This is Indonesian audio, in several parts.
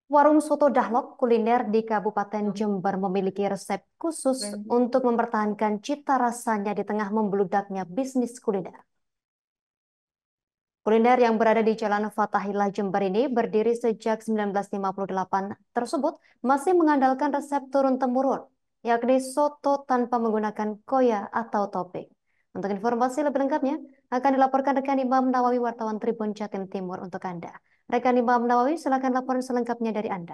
Warung soto Dahlok kuliner di Kabupaten Jember memiliki resep khusus untuk mempertahankan cita rasanya di tengah membeludaknya bisnis kuliner. Kuliner yang berada di Jalan Fathahillah Jember ini berdiri sejak 1958 tersebut masih mengandalkan resep turun-temurun, yakni soto tanpa menggunakan koya atau topping. Untuk informasi lebih lengkapnya, akan dilaporkan rekan Imam Nawawi wartawan Tribun Jatim Timur untuk Anda. Rekan Imam Nawawi, silakan laporan selengkapnya dari Anda.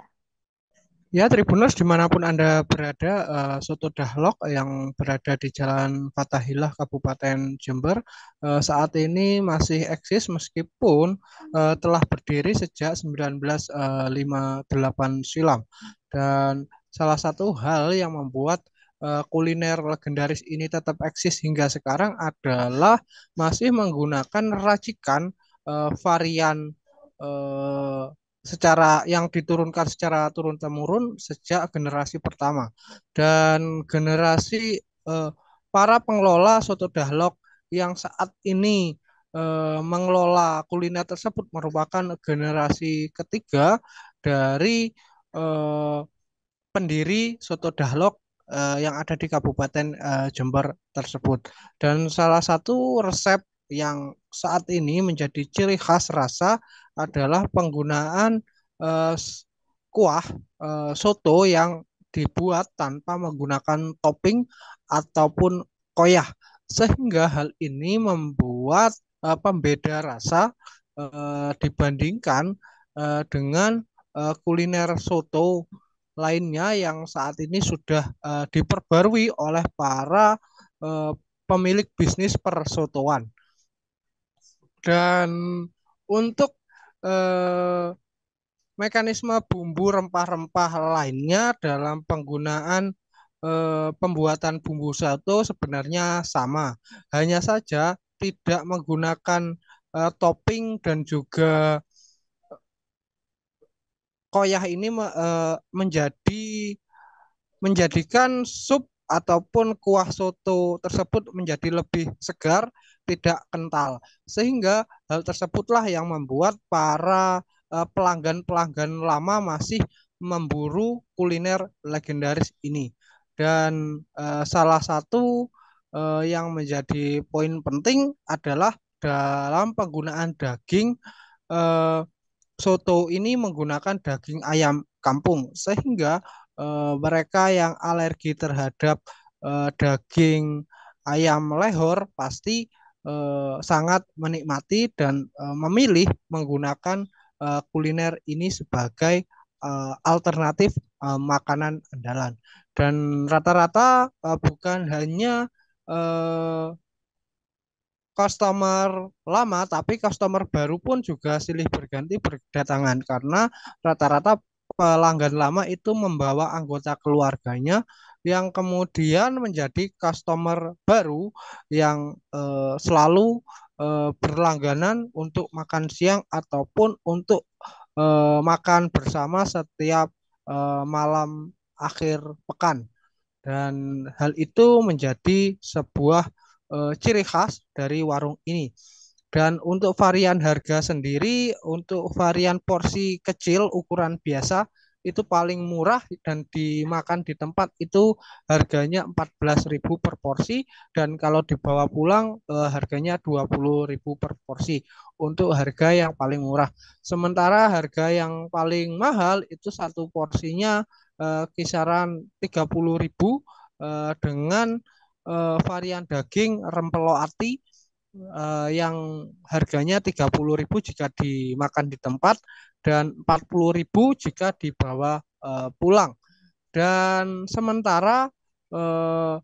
Ya, Tribuners dimanapun Anda berada, Soto Dahlok yang berada di Jalan Fathahillah, Kabupaten Jember, saat ini masih eksis meskipun telah berdiri sejak 1958 silam. Dan salah satu hal yang membuat kuliner legendaris ini tetap eksis hingga sekarang adalah masih menggunakan racikan varian eh, secara yang diturunkan secara turun temurun sejak generasi pertama dan generasi para pengelola soto Dahlok yang saat ini mengelola kuliner tersebut merupakan generasi ketiga dari eh, pendiri soto Dahlok yang ada di Kabupaten Jember tersebut. Dan salah satu resep yang saat ini menjadi ciri khas rasa adalah penggunaan eh, kuah soto yang dibuat tanpa menggunakan topping ataupun koyah. Sehingga hal ini membuat pembeda rasa dibandingkan dengan kuliner soto lainnya yang saat ini sudah diperbarui oleh para uh, pemilik bisnis persotoan. Dan untuk uh, mekanisme bumbu rempah-rempah lainnya dalam penggunaan pembuatan bumbu soto sebenarnya sama. Hanya saja tidak menggunakan topping dan juga koyah ini menjadikan sup ataupun kuah soto tersebut menjadi lebih segar, tidak kental. Sehingga hal tersebutlah yang membuat para pelanggan-pelanggan lama masih memburu kuliner legendaris ini. Dan salah satu yang menjadi poin penting adalah dalam penggunaan daging eh, soto ini menggunakan daging ayam kampung sehingga mereka yang alergi terhadap daging ayam lehor pasti sangat menikmati dan memilih menggunakan kuliner ini sebagai alternatif makanan andalan. Dan rata-rata bukan hanya eh, customer lama, tapi customer baru pun juga silih berganti berdatangan karena rata-rata pelanggan lama itu membawa anggota keluarganya yang kemudian menjadi customer baru yang selalu berlangganan untuk makan siang ataupun untuk makan bersama setiap malam akhir pekan. Dan hal itu menjadi sebuah ciri khas dari warung ini. Dan untuk varian harga sendiri, untuk varian porsi kecil ukuran biasa itu paling murah dan dimakan di tempat itu harganya 14.000 per porsi dan kalau dibawa pulang harganya 20.000 per porsi untuk harga yang paling murah. Sementara harga yang paling mahal itu satu porsinya kisaran 30.000 dengan varian daging rempelo ati yang harganya 30.000 jika dimakan di tempat dan 40.000 jika dibawa pulang. Dan sementara eh,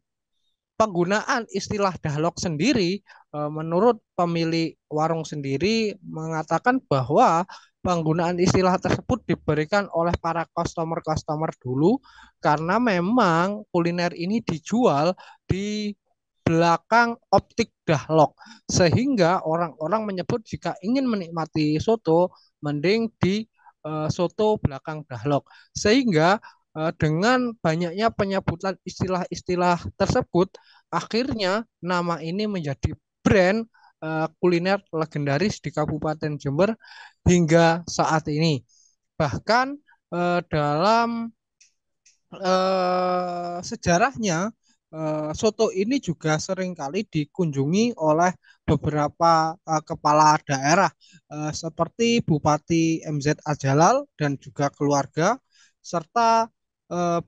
penggunaan istilah dahlok sendiri, menurut pemilik warung sendiri mengatakan bahwa penggunaan istilah tersebut diberikan oleh para customer-customer dulu karena memang kuliner ini dijual di belakang optik dahlok sehingga orang-orang menyebut jika ingin menikmati soto mending di soto belakang dahlok sehingga dengan banyaknya penyebutan istilah-istilah tersebut, akhirnya nama ini menjadi brand kuliner legendaris di Kabupaten Jember hingga saat ini. Bahkan dalam sejarahnya soto ini juga seringkali dikunjungi oleh beberapa kepala daerah seperti Bupati MZ Ajalal dan juga keluarga serta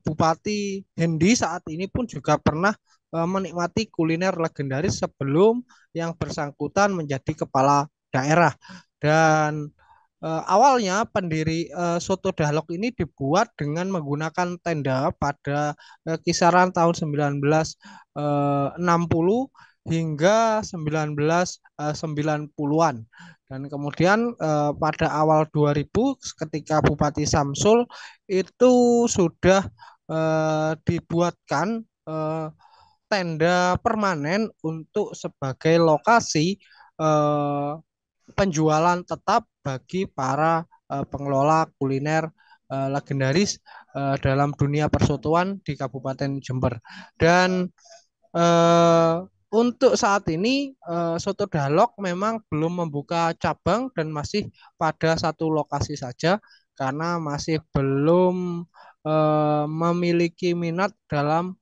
Bupati Hendi saat ini pun juga pernah menikmati kuliner legendaris sebelum yang bersangkutan menjadi kepala daerah. Dan awalnya pendiri Soto Dahlok ini dibuat dengan menggunakan tenda pada kisaran tahun 1960 hingga 1990-an. Dan kemudian pada awal 2000 ketika Bupati Samsul itu sudah dibuatkan tenda permanen untuk sebagai lokasi eh, penjualan tetap bagi para pengelola kuliner legendaris dalam dunia persotoan di Kabupaten Jember. Dan eh, untuk saat ini Soto Dalok memang belum membuka cabang dan masih pada satu lokasi saja karena masih belum memiliki minat dalam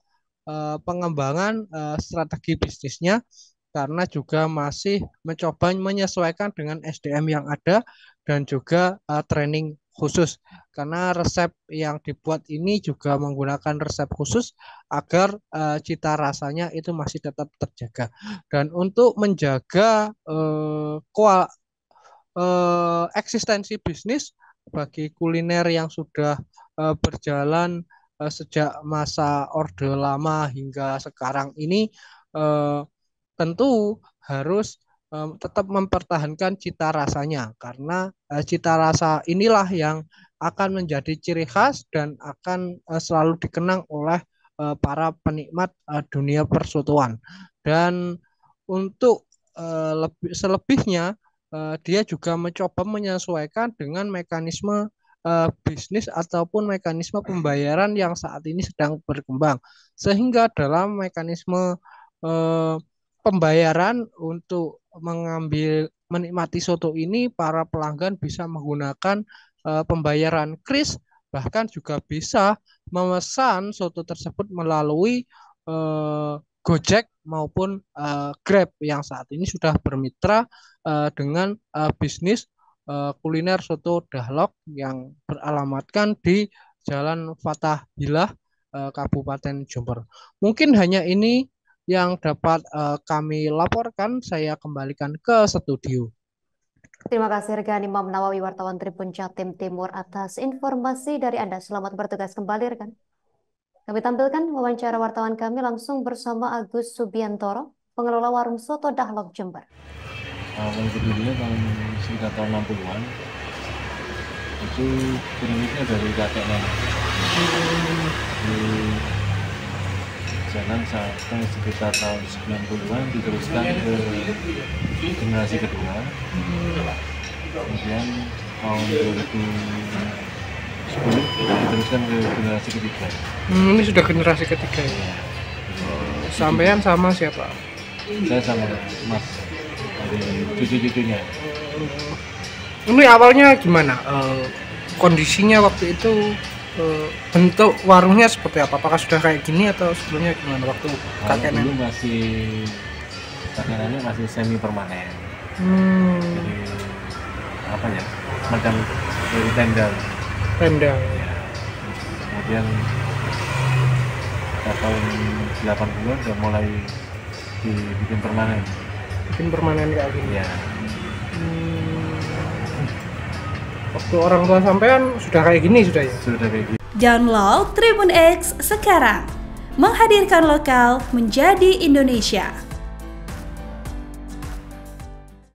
pengembangan strategi bisnisnya karena juga masih mencoba menyesuaikan dengan SDM yang ada dan juga training khusus karena resep yang dibuat ini juga menggunakan resep khusus agar cita rasanya itu masih tetap terjaga. Dan untuk menjaga eksistensi bisnis bagi kuliner yang sudah berjalan sejak masa Orde Lama hingga sekarang ini eh, tentu harus tetap mempertahankan cita rasanya karena cita rasa inilah yang akan menjadi ciri khas dan akan selalu dikenang oleh para penikmat dunia persotoan. Dan untuk selebihnya dia juga mencoba menyesuaikan dengan mekanisme bisnis ataupun mekanisme pembayaran yang saat ini sedang berkembang. Sehingga dalam mekanisme eh, pembayaran untuk mengambil menikmati soto ini para pelanggan bisa menggunakan pembayaran kris bahkan juga bisa memesan soto tersebut melalui Gojek maupun Grab yang saat ini sudah bermitra dengan bisnis kuliner soto Dahlok yang beralamatkan di Jalan Fathahilah Kabupaten Jember. Mungkin hanya ini yang dapat kami laporkan. Saya kembalikan ke studio. Terima kasih rekan Imam Nawawi wartawan Tribun Jatim Timur atas informasi dari Anda. Selamat bertugas kembali rekan. Kami tampilkan wawancara wartawan kami langsung bersama Agus Subiantoro, pengelola warung soto Dahlok Jember. Awal berdirinya sekitar tahun 60-an itu pemiliknya dari kakek nenek di jalan sampai sekitar tahun 90-an diteruskan ke generasi kedua, kemudian tahun 2010 diteruskan ke generasi ketiga. Ini sudah generasi ketiga ya? Sampean sama siapa? Saya sama Mas, dari cucu-cucunya. Ini awalnya gimana? Kondisinya waktu itu bentuk warungnya seperti apa? Apakah sudah kayak gini atau sebelumnya gimana waktu kakek Dulu nenek? masih kakek nenek masih semi permanen. Jadi apa ya? Macam dari tenda. Tenda. Ya. Kemudian tahun 80-an udah mulai dibikin permanen. Bikin permanen kayak gini. Ya. Waktu orang tua sampean sudah kayak gini sudah ya? Sudah kayak gitu. Download Tribun X sekarang. Menghadirkan lokal menjadi Indonesia.